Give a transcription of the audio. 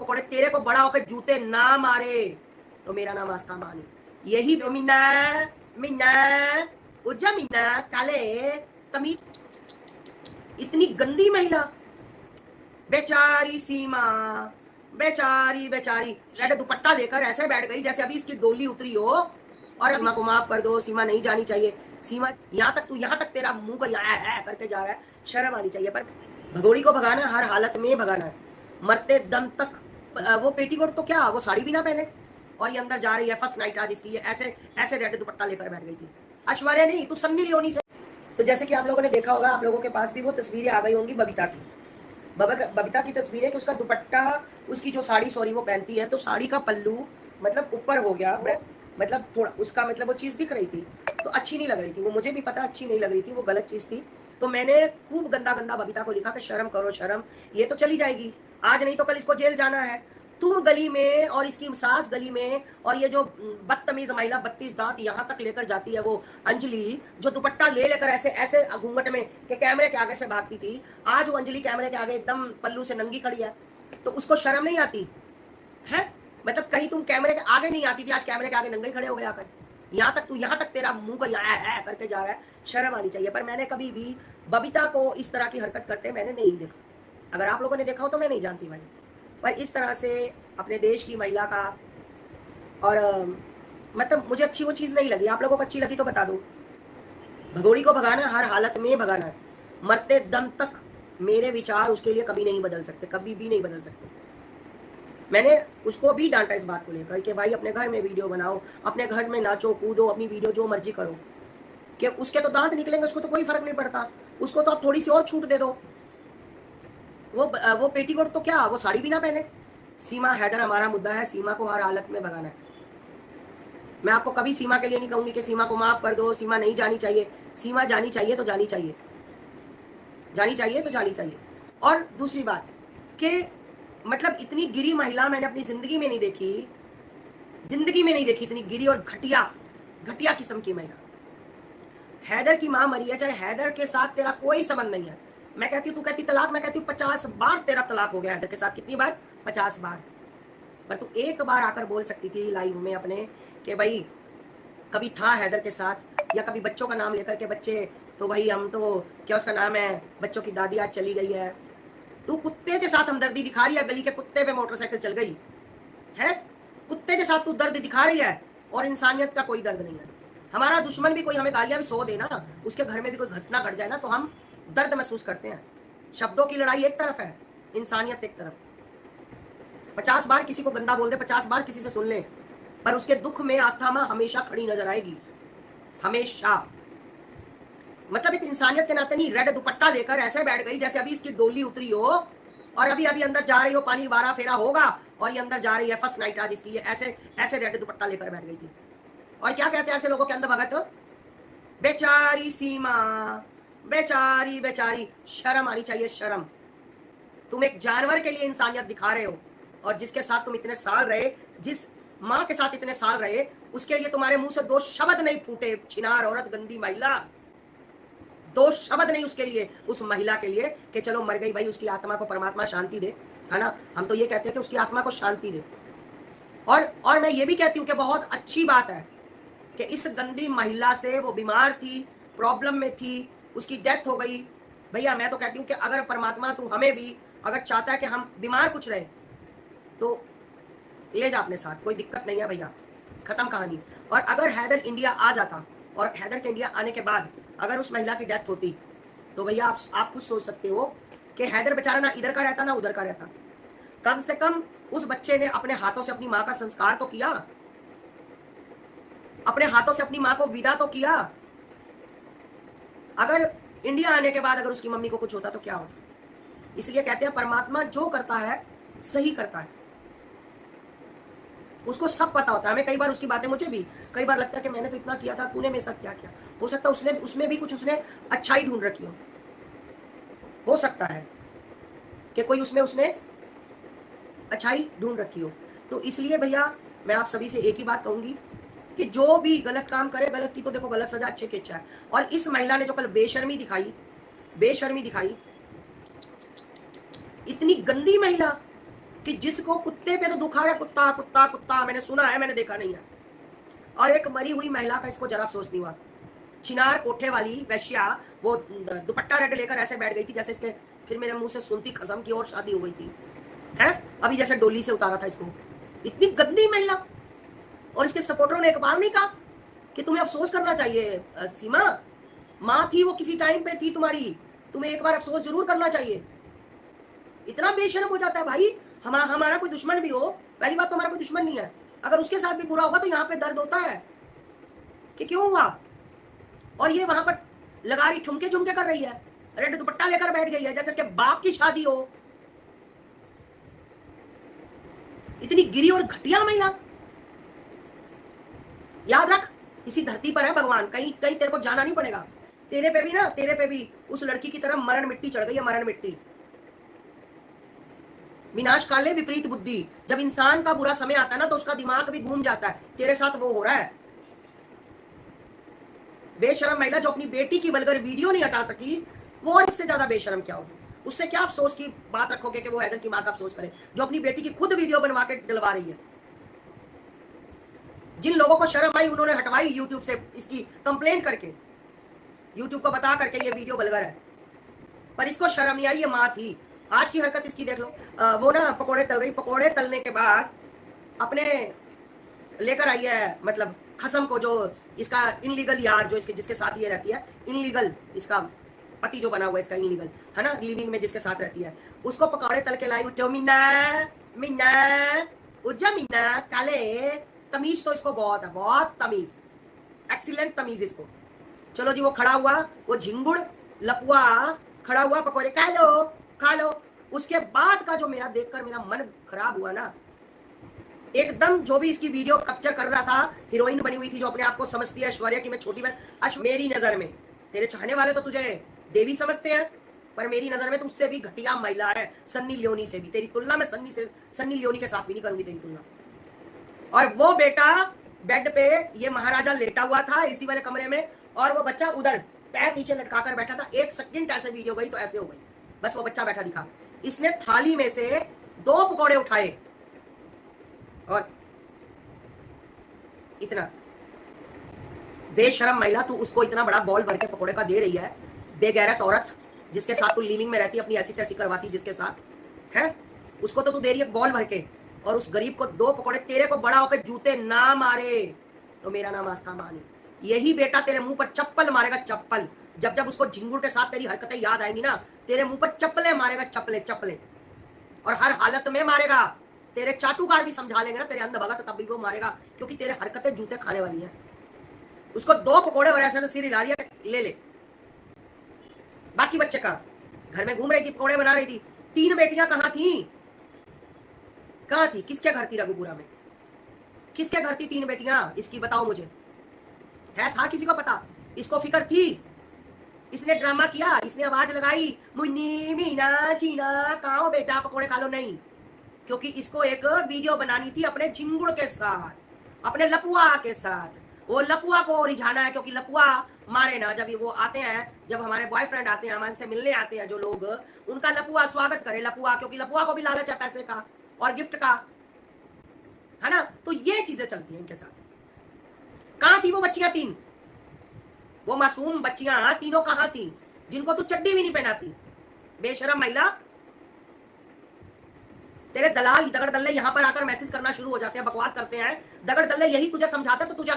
पकौड़े तेरे को बड़ा होकर जूते ना मारे तो मेरा नाम आस्था मानी। यही मीना मीना उर्जा मीना काले तमीज, इतनी गंदी महिला, बेचारी सीमा, बेचारी बेचारी रेड दुपट्टा लेकर ऐसे बैठ गई जैसे अभी इसकी डोली उतरी हो। और सीमा को माफ कर दो, सीमा नहीं जानी चाहिए, सीमा यहाँ तक तू यहाँ तक तेरा मुंह को यहाँ है करके जा रहा है, शर्म आनी चाहिए। पर भगोड़ी को भगाना हर हालत में भगाना है, मरते दम तक। वो पेटीकोट तो क्या, वो साड़ी भी ना पहने और ये अंदर जा रही है। फर्स्ट नाइट आज इसकी, ये ऐसे ऐसे रेड दुपट्टा लेकर बैठ गई थी। ऐश्वर्या नहीं, तू सन्नी लियोनी से। तो जैसे कि आप लोगों ने देखा होगा, आप लोगों के पास भी वो तस्वीरें आ गई होंगी बबीता की। बबीता की तस्वीर है कि उसका दुपट्टा, उसकी जो साड़ी सॉरी वो पहनती है तो साड़ी का पल्लू मतलब ऊपर हो गया, मतलब थोड़ा उसका मतलब वो चीज़ दिख रही थी तो अच्छी नहीं लग रही थी। वो मुझे भी पता अच्छी नहीं लग रही थी, वो गलत चीज़ थी। तो मैंने खूब गंदा गंदा बबीता को लिखा कि शर्म करो शर्म, ये तो चली जाएगी आज नहीं तो कल, इसको जेल जाना है। तुम गली में और इसकी सास गली में, और ये जो बदतमीज महिला 32 दांत यहाँ तक लेकर जाती है वो अंजलि, जो दुपट्टा ले लेकर ऐसे ऐसे घूंघट में के कैमरे के आगे से भागती थी, आज वो अंजलि कैमरे के आगे एकदम पल्लू से नंगी खड़ी है। तो उसको शर्म नहीं आती है? मतलब कहीं तुम कैमरे के आगे नहीं आती थी, आज कैमरे के आगे नंगे खड़े हो गए आकर। यहाँ तक तू यहाँ तक तेरा मुंह को यहाँ है करके जा रहा है, शर्म आनी चाहिए। पर मैंने कभी भी बबीता को इस तरह की हरकत करते मैंने नहीं देखा। अगर आप लोगों ने देखा हो तो मैं नहीं जानती भाई, पर इस तरह से अपने देश की महिला का, और मतलब मुझे अच्छी वो चीज़ नहीं लगी। आप लोगों को अच्छी लगी तो बता दो। भगोड़ी को भगाना हर हालत में भगाना है, मरते दम तक। मेरे विचार उसके लिए कभी नहीं बदल सकते, कभी भी नहीं बदल सकते। मैंने उसको भी डांटा इस बात को लेकर कि भाई अपने घर में वीडियो बनाओ, अपने घर में नाचो कूदो, अपनी वीडियो जो मर्जी करो, कि उसके तो दांत निकलेंगे, उसको तो कोई फर्क नहीं पड़ता, उसको तो आप थोड़ी सी और छूट दे दो। वो पेटीकोट तो क्या, वो साड़ी भी ना पहने। सीमा हैदर हमारा मुद्दा है, सीमा को हर हालत में भगाना है। मैं आपको कभी सीमा के लिए नहीं कहूंगी कि सीमा को माफ कर दो, सीमा नहीं जानी चाहिए। सीमा जानी चाहिए तो जानी चाहिए, जानी चाहिए तो जानी चाहिए। और दूसरी बात कि मतलब इतनी गिरी महिला मैंने अपनी जिंदगी में नहीं देखी, जिंदगी में नहीं देखी इतनी गिरी और घटिया घटिया किस्म की महिला। हैदर की माँ मरी है, चाहे हैदर के साथ तेरा कोई संबंध नहीं है। मैं कहती हूँ, तू कहती तलाक, मैं कहती हूँ 50 बार तेरा तलाक हो गया हैदर के साथ। कितनी बार? 50 बार। पर तू एक बार आकर बोल सकती थी लाइव में अपने कि भाई कभी था हैदर के साथ, या कभी बच्चों का नाम लेकर के बच्चे तो भाई हम तो क्या उसका नाम है, बच्चों की दादी आज चली गई है। तू कुत्ते के साथ हमदर्दी दिखा रही है, गली के कुत्ते पे मोटरसाइकिल चल गई है, कुत्ते के साथ तू दर्द दिखा रही है, और इंसानियत का कोई दर्द नहीं है। हमारा दुश्मन भी कोई हमें गालियां भी 100 देना, उसके घर में भी कोई घटना घट जाए ना तो हम दर्द महसूस करते हैं। शब्दों की लड़ाई एक तरफ है, इंसानियत एक तरफ। 50 बार किसी को गंदा बोल दे, 50 बार किसी से सुन ले, पर उसके दुख में आस्था मां हमेशा खड़ी नजर आएगी, हमेशा। मतलब एक इंसानियत के नाते नहीं, रेड दुपट्टा लेकर ऐसे बैठ गई जैसे अभी इसकी डोली उतरी हो और अभी अभी अंदर जा रही हो, पानी 12 फेरा होगा और ये अंदर जा रही है। फर्स्ट नाइट आज इसकी, ये ऐसे ऐसे रेड दुपट्टा लेकर बैठ गई थी। और क्या कहते हैं ऐसे लोगों के अंदर भगत? बेचारी सीमा, बेचारी बेचारी, शर्म आनी चाहिए, शर्म। तुम एक जानवर के लिए इंसानियत दिखा रहे हो, और जिसके साथ तुम इतने साल रहे, जिस माँ के साथ इतने साल रहे, उसके लिए तुम्हारे मुंह से 2 शब्द नहीं फूटे। छिनार औरत, गंदी महिला, 2 शब्द नहीं उसके लिए, उस महिला के लिए कि चलो मर गई भाई, उसकी आत्मा को परमात्मा शांति दे, है ना। हम तो ये कहते हैं कि उसकी आत्मा को शांति दे। और मैं ये भी कहती हूँ कि बहुत अच्छी बात है कि इस गंदी महिला से, वो बीमार थी, प्रॉब्लम में थी, उसकी डेथ हो गई। भैया मैं तो कहती हूँ कि अगर परमात्मा तू हमें भी अगर चाहता है कि हम बीमार कुछ रहे तो ले जा अपने साथ, कोई दिक्कत नहीं है भैया, खत्म कहानी। और अगर हैदर इंडिया आ जाता और हैदर के इंडिया आने के बाद अगर उस महिला की डेथ होती तो भैया आप कुछ सोच सकते हो कि हैदर बेचारा ना इधर का रहता ना उधर का रहता। कम से कम उस बच्चे ने अपने हाथों से अपनी माँ का संस्कार तो किया, अपने हाथों से अपनी माँ को विदा तो किया। अगर इंडिया आने के बाद अगर उसकी मम्मी को कुछ होता तो क्या होता? इसलिए कहते हैं परमात्मा जो करता है सही करता है, उसको सब पता होता है। हमें कई बार उसकी बातें, मुझे भी कई बार लगता है कि मैंने तो इतना किया था, तूने मेरे साथ क्या किया। हो सकता है उसमें भी कुछ उसने अच्छाई ढूंढ रखी हो सकता है कि कोई उसने अच्छाई ढूंढ रखी हो। तो इसलिए भैया मैं आप सभी से एक ही बात कहूंगी कि जो भी गलत काम करे, गलत की तो देखो गलत सजा अच्छे की इच्छा है। और इस महिला ने जो कल बेशर्मी दिखाई, इतनी गंदी महिला, कि जिसको कुत्ते पे तो दुखा है, कुत्ता कुत्ता कुत्ता, मैंने सुना है, मैंने देखा नहीं है। और एक मरी हुई महिला का इसको जरा अफसोस नहीं हुआ। चिनार कोठे वाली वैश्या, वो दुपट्टा रेड लेकर ऐसे बैठ गई थी जैसे इसके, फिर मेरे मुंह से सुनती कसम की और शादी हो गई थी, है अभी जैसे डोली से उतारा था इसको। इतनी गंदी महिला, और इसके सपोर्टरों ने एक बार नहीं कहा कि तुम्हें अफसोस करना चाहिए सीमा, माँ थी वो, किसी टाइम पे थी तुम्हारी, तुम्हें एक बार अफसोस जरूर करना चाहिए। इतना बेशर्म हो जाता है भाई। हमारा कोई दुश्मन भी हो, पहली बात तो हमारा कोई दुश्मन नहीं है, अगर उसके साथ भी बुरा होगा तो यहाँ पे दर्द होता है कि क्यों हुआ। और ये वहां पर लगा रही, ठुमके झुमके कर रही है, रेड दुपट्टा लेकर बैठ गई है जैसे इसके बाप की शादी हो। इतनी गिरी और घटिया महिला। याद रख, इसी धरती पर है भगवान, कहीं कहीं तेरे को जाना नहीं पड़ेगा। तेरे पे भी ना, तेरे पे भी उस लड़की की तरह मरण मिट्टी चढ़ गई है, मरण मिट्टी। विनाश काले विपरीत बुद्धि, जब इंसान का बुरा समय आता है ना तो उसका दिमाग भी घूम जाता है। तेरे साथ वो हो रहा है। बेशरम महिला जो अपनी बेटी की वल्गर वीडियो नहीं हटा सकी, वो इससे ज्यादा बेशरम क्या होगी। उससे क्या अफसोस की बात रखोगे कि वो हैदर की मां का अफसोस करे, जो अपनी बेटी की खुद वीडियो बनवा के डलवा रही है। जिन लोगों को शर्म आई उन्होंने हटवाई यूट्यूब से इसकी कंप्लेंट करके, यूट्यूब को बता करके ये वीडियो वल्गर है, पर इसको शर्म नहीं आई, ये मां थी। आज की हरकत इसकी देख लो, वो ना पकोड़े तल रही, पकोड़े तलने के बाद अपने लेकर आई है, मतलब खसम को, जो इसका इनलीगल यार, जो इसके जिसके साथ ये रहती है, इनलीगल इसका पति जो बना हुआ है इसका, इनलीगल है ना, लिविंग में जिसके साथ रहती है, उसको पकौड़े तल के लाई। उठो मीना, मीना उठ जा मीना, काले तमीज तो इसको बहुत है, बहुत तमीज, एक्सीलेंट तमीज इसको। चलो जी, वो खड़ा हुआ, वो झिंगुड़ लपुआ खड़ा हुआ, पकौड़े खा लो खा लो। उसके बाद का जो मेरा देखकर मेरा मन खराब हुआ ना, एकदम जो भी इसकी वीडियो कैप्चर कर रहा था, हीरोइन बनी हुई थी जो अपने आप को समझती है ऐश्वर्या की मैं छोटी बहन। मेरी नजर में, तेरे चाहने वाले तो तुझे देवी समझते हैं, पर मेरी नजर में तो उससे भी घटिया महिला है, सन्नी लियोनी से भी। तेरी तुलना मैं सन्नी लियोनी के साथ भी नहीं करूंगी तेरी तुलना। और वो बेटा बेड पे, ये महाराजा लेटा हुआ था इसी वाले कमरे में, और वो बच्चा उधर पैर नीचे लटका कर बैठा था। एक सेकंड ऐसे वीडियो गई तो ऐसे हो गई, बस वो बच्चा बैठा दिखा। इसने थाली में से 2 पकौड़े उठाए और इतना। बेशरम महिला, तू उसको इतना बड़ा बॉल भर के पकौड़े का दे रही है। बेगैरत औरत, जिसके साथ तू लिविंग में रहती, अपनी ऐसी तैसी करवाती जिसके साथ है, उसको तो तू दे रही है बॉल भर के, और उस गरीब को 2 पकौड़े। तेरे को बड़ा होकर जूते ना मारे तो मेरा नाम आस्था मानी। यही बेटा तेरे मुंह पर चप्पल मारेगा, चप्पल। जब जब उसको झिंगुर के साथ तेरी हरकतें याद आएंगी ना, तेरे मुंह पर चप्पलें मारेगा, चप्पले चप्पले, और हर हालत में मारेगा। तेरे चाटुकार भी समझा लेंगे ना, तेरे अंध भगत, तब भी वो मारेगा, क्योंकि तेरे हरकतें जूते खाने वाली हैं। उसको 2 पकौड़े और ऐसे सिर हिला रही है, ले ले। बाकी बच्चे का घर में घूम रही थी, पकौड़े बना रही थी। 3 बेटियां कहाँ थी, कहाँ थी, किसके घर थी रघुपुरा में, किसके घर थी 3 बेटियां इसकी, बताओ मुझे। है, था किसी को पता? इसको फिक्र थी? इसने ड्रामा किया, इसने आवाज लगाई, मुन्नी मीना चीना कहाँ हो बेटा, पकौड़े खा लो? नहीं, क्योंकि इसको एक वीडियो बनानी थी अपने झिंगुड़ के साथ, अपने लपुआ के साथ। वो लपुआ को रिझाना है, क्योंकि लपुआ मारे ना, जब वो आते हैं, जब हमारे बॉयफ्रेंड आते हैं, हमारे से मिलने आते हैं जो लोग, उनका लपुआ स्वागत करे, लपुआ, क्योंकि लपुआ को भी लालच है पैसे का और गिफ्ट का, है ना। तो ये चीजें चलती हैं इनके साथ। कहाँ थी वो बच्चियां 3, वो मासूम बच्चियां तीनों कहाँ थी, जिनको तू चड्डी भी नहीं पहनाती? बेशरम महिला। तेरे दलाल दगड़ दल्ले यहाँ पर आकर मैसेज करना शुरू हो जाते हैं, बकवास करते हैं। दगड़ दल्ले यही तुझे समझाते तो तुझे